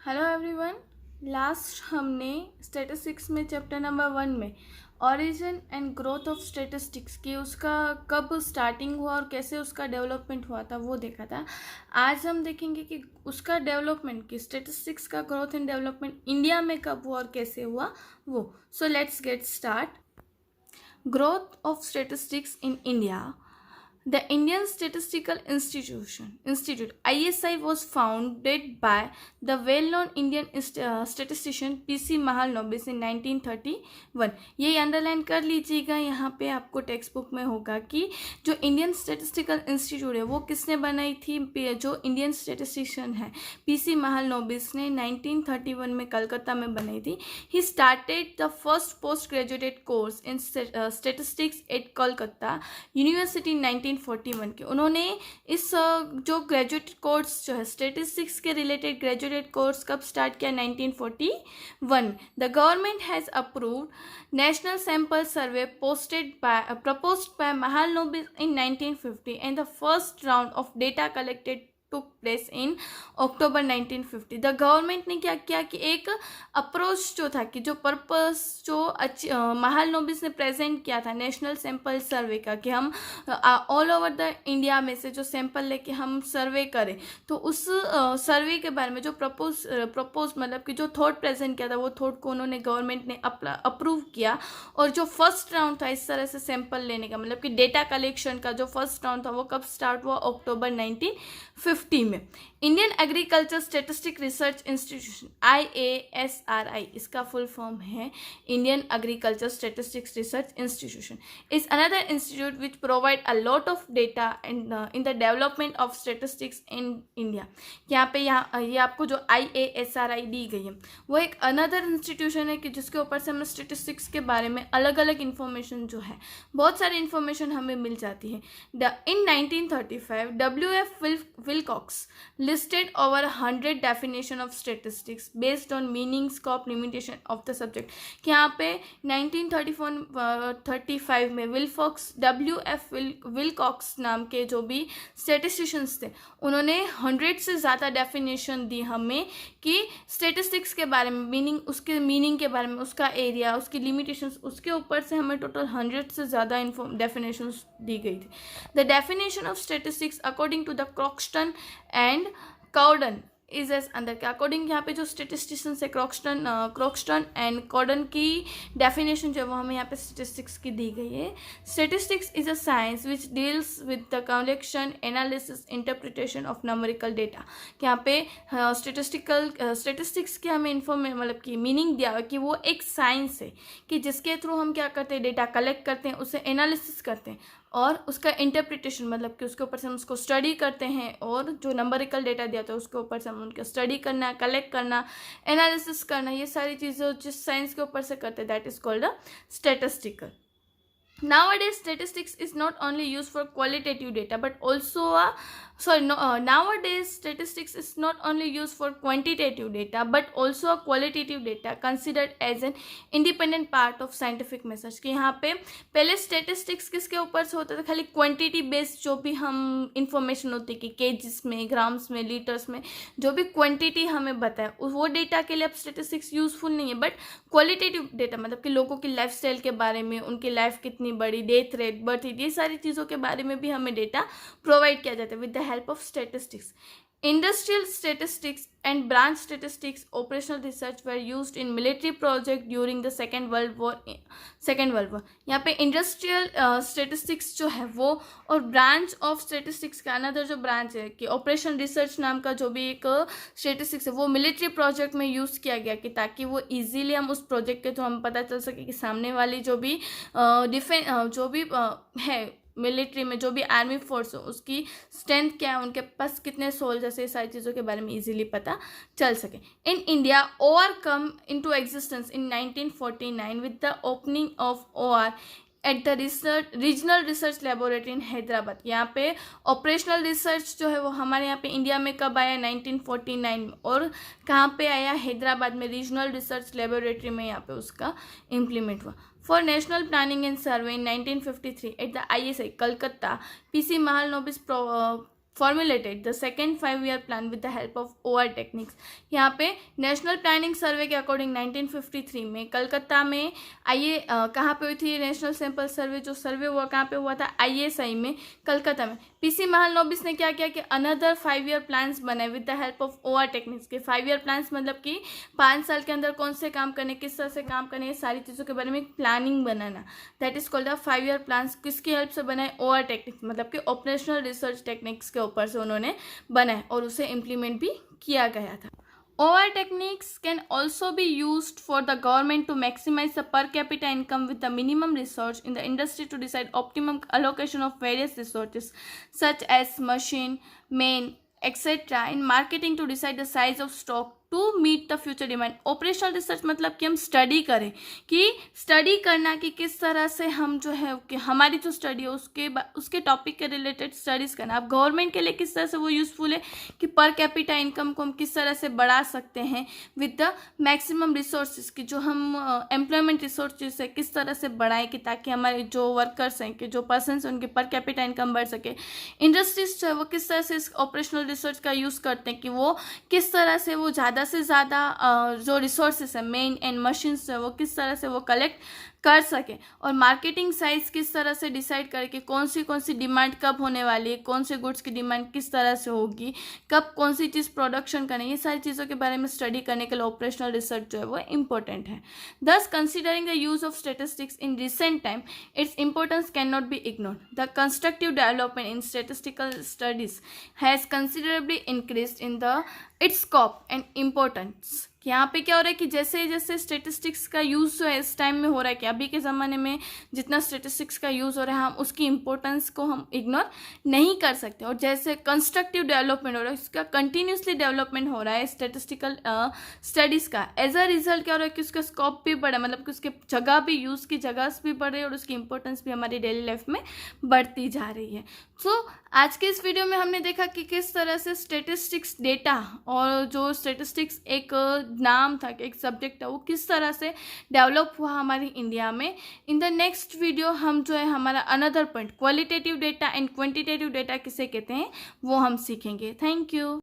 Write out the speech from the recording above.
Hello everyone. Last हमने statistics में chapter number 1 में origin and growth of statistics की उसका कब स्टार्टिंग हुआ और कैसे उसका डेवलपमेंट हुआ था वो देखा था। आज हम देखेंगे कि उसका डेवलपमेंट की स्टैटिस्टिक्स का ग्रोथ एंड डेवलपमेंट इंडिया में कब हुआ और कैसे हुआ वो। So let's get start. Growth of statistics in India. The Indian Statistical Institute ISI was founded by the well-known Indian statistician PC Mahalanobis in 1931. ये अंडरलाइन कर लीजिएगा, यहाँ पे आपको टेक्स्ट बुक में होगा कि जो इंडियन स्टेटिस्टिकल इंस्टीट्यूट है वो किसने बनाई थी। जो इंडियन स्टेटिस्टिशियन है PC महालनोबिस ने 1931 में कलकत्ता में बनाई थी। He started the first post graduate course in statistics at Kolkata university 1941 के। उन्होंने इस जो ग्रेजुएट कोर्स जो है स्टेटिस्टिक्स के रिलेटेड ग्रेजुएट कोर्स कब स्टार्ट किया? 1941। The government has approved national sample survey proposed by Mahalanobis in 1950 and the first round of data collected took place in October 1950। The government ने क्या किया कि एक अप्रोच जो था कि जो पर्पस जो महालनोबिस ने प्रेजेंट किया था नेशनल सैंपल सर्वे का कि हम ऑल ओवर द इंडिया में से जो सैंपल लेके हम सर्वे करें, तो उस सर्वे के बारे में जो प्रपोज मतलब कि जो थॉट प्रेजेंट किया था वो थॉट को उन्होंने गवर्नमेंट ने अप्रूव किया। और जो फर्स्ट राउंड था इस तरह से सैंपल लेने का मतलब कि डेटा कलेक्शन का जो फर्स्ट राउंड था वो कब स्टार्ट हुआ? अक्टूबर 1950 में। Indian agriculture statistic research institution IASRI, इसका फुल फॉर्म है Indian agriculture statistics research institution, is another institute which provide a lot of data in the development of statistics in India. यहाँ पे ये आपको जो IASRI दी गई है वो एक अनदर इंस्टीट्यूशन है कि जिसके ऊपर से हमें स्टैटिस्टिक्स के बारे में अलग अलग इंफॉर्मेशन जो है बहुत सारी इंफॉर्मेशन हमें मिल जाती है। इन 1935 WF Wilcox listed over 100 definition of statistics based on meaning, scope, limitation of the subject। कि यहाँ पे 1935 में WF Wilcox नाम के जो भी स्टेटिस्टिशियंस थे उन्होंने 100 से ज़्यादा डेफिनेशन दी हमें कि स्टेटिस्टिक्स के बारे में, मीनिंग, उसके मीनिंग के बारे में, उसका एरिया, उसकी लिमिटेशंस, उसके ऊपर से हमें टोटल 100 से ज़्यादा डेफिनेशंस दी गई थी। The definition of statistics according to the Croxton and Cowden is as अंदर के अकॉर्डिंग यहाँ पे जो स्टेटिस्टिशियंस है क्रॉक्स्टन एंड कॉर्डन की डेफिनेशन जो है वो हमें यहाँ पे स्टेटिस्टिक्स की दी गई है। Statistics is a science which deals with the collection, analysis, interpretation of numerical data. यहाँ पे स्टेटिस्टिक्स की हमें मतलब कि मीनिंग दिया हुआ कि वो एक साइंस है कि जिसके थ्रू हम क्या करते हैं, डेटा कलेक्ट करते हैं, उसे एनालिसिस करते हैं और उसका इंटरप्रिटेशन मतलब कि उसके ऊपर से हम उसको स्टडी करते हैं और जो नंबरिकल डेटा दिया था उसके ऊपर से हम उनका स्टडी करना, कलेक्ट करना, एनालिसिस करना, ये सारी चीज़ें जिस साइंस के ऊपर से करते हैं that is called a statistical. Nowadays, statistics is not only used for qualitative data, but also nowadays statistics is not only used for quantitative data, but also a qualitative data considered as an independent part of scientific method। कि यहाँ पे पहले statistics किसके ऊपर से होता था? खाली क्वांटिटी बेस्ड जो भी हम इंफॉर्मेशन होती है कि केजीज में, ग्राम्स में, लीटर्स में जो भी क्वांटिटी हमें बताए वो डेटा के लिए अब स्टेटिस्टिक्स यूजफुल नहीं है। बट क्वालिटेटिव डेटा मतलब कि लोगों की लाइफ स्टाइल के बारे में, उनकी लाइफ कितनी बड़ी, डेथ रेट, बर्थ रेट, ये सारी चीज़ों के बारे में भी हमें डेटा प्रोवाइड किया जाता है with the help of statistics. Industrial statistics and branch statistics operational research were used in military project during the second world war. यहाँ पे इंडस्ट्रियल स्टैटिस्टिक्स जो है वो और ब्रांच ऑफ स्टैटिस्टिक्स का अनदर जो ब्रांच है कि ऑपरेशन रिसर्च नाम का जो भी एक स्टैटिस्टिक्स है वो मिलिट्री प्रोजेक्ट में यूज़ किया गया कि ताकि वो इजीली हम उस प्रोजेक्ट के थ्रू हम पता चल सके कि सामने वाली जो भी जो भी है मिलिट्री में, जो भी आर्मी फोर्स हो उसकी स्ट्रेंथ क्या है, उनके पास कितने सोल्जर्स है, सारी चीज़ों के बारे में इजीली पता चल सके। In India OR come into existence in 1949 with the opening of OR at the regional research laboratory in Hyderabad. यहाँ पे ऑपरेशनल रिसर्च जो है वो हमारे यहाँ पे इंडिया में कब आया? 1949 में। और कहाँ पे आया? हैदराबाद में रीजनल रिसर्च लेबोरेटरी में यहाँ पे उसका इम्प्लीमेंट हुआ। For national planning and survey in 1953 at the ISI Calcutta PC Mahalanobis formulated the second 5-year plan with the help of OR techniques। यहाँ पे नेशनल प्लानिंग सर्वे के अकॉर्डिंग 1953 में कलकत्ता में कहाँ पे हुई थी नेशनल सैंपल सर्वे, जो सर्वे हुआ कहाँ पे हुआ था, ISI में कलकत्ता में। PC महालनोबिस ने क्या किया कि अनदर 5-year प्लान्स बनाए with the help of OR techniques के। 5-year प्लान्स मतलब कि 5 साल के अंदर कौन से काम करने, किस तरह से काम करने, ये सारी चीज़ों के बारे में planning banana, that is called the 5-year plans. किसकी हेल्प से बनाए, OR टेक्निक्स मतलब कि ऑपरेशनल रिसर्च टेक्निक्स के ऊपर से उन्होंने बनाए और उसे इम्प्लीमेंट भी किया गया था। OR techniques can also be used for the government to maximize the per capita income with the minimum research in the industry to decide optimum allocation of various resources such as machine, man, etc. in marketing to decide the size of stock to meet the future demand. Operational research मतलब कि हम study करें, कि study करना कि किस तरह से हम जो है कि हमारी जो स्टडी है उसके टॉपिक के रिलेटेड स्टडीज़ करना। अब गवर्नमेंट के लिए किस तरह से वो यूज़फुल है कि पर कैपिटा इनकम को हम किस तरह से बढ़ा सकते हैं विद द मैक्सिमम रिसोर्सेज, की जो हम एम्प्लॉयमेंट रिसोर्सेज है किस तरह से बढ़ाएं कि ताकि हमारे जो वर्कर्स हैं कि जो पर्सन हैं उनके पर कैपिटा इनकम बढ़ सके। इंडस्ट्रीज जो है वो किस तरह से इस ऑपरेशनल रिसर्च का यूज़ करते हैं कि वो किस तरह से वो ज़्यादा से ज़्यादा जो रिसोर्सेस है मेन एंड मशीन्स है वो किस तरह से वो कलेक्ट कर सके, और मार्केटिंग साइज किस तरह से डिसाइड करे कि कौन सी डिमांड कब होने वाली है, कौन से गुड्स की डिमांड किस तरह से होगी, कब कौन सी चीज़ प्रोडक्शन करनी, ये सारी चीज़ों के बारे में स्टडी करने के लिए ऑपरेशनल रिसर्च जो है वो इम्पोर्टेंट है। दस considering the use of statistics in recent time its importance can not be ignored. The constructive development in statistical studies has considerably increased in the it's scope and importance. यहाँ पे क्या हो रहा है कि जैसे जैसे स्टेटिस्टिक्स का यूज़ जो है इस टाइम में हो रहा है कि अभी के ज़माने में जितना स्टेटिस्टिक्स का यूज़ हो रहा है हम उसकी इम्पोर्टेंस को हम इग्नोर नहीं कर सकते। और जैसे कंस्ट्रक्टिव डेवलपमेंट हो रहा है, इसका कंटिन्यूसली डेवलपमेंट हो रहा है स्टेटिस्टिकल स्टडीज़ का। एज अ रिजल्ट क्या हो रहा है कि उसका स्कोप भी बढ़ा, मतलब कि उसके जगह भी यूज़ की जगह भी बढ़ रही है और उसकी इंपॉर्टेंस भी हमारी डेली लाइफ में बढ़ती जा रही है। सो आज के इस वीडियो में हमने देखा कि किस तरह से स्टेटिस्टिक्स डेटा और जो स्टेटिस्टिक्स एक नाम था कि एक सब्जेक्ट था वो किस तरह से डेवलप हुआ हमारी इंडिया में। इन द नेक्स्ट वीडियो हम जो है हमारा another point qualitative data and quantitative data किसे कहते हैं वो हम सीखेंगे। Thank you.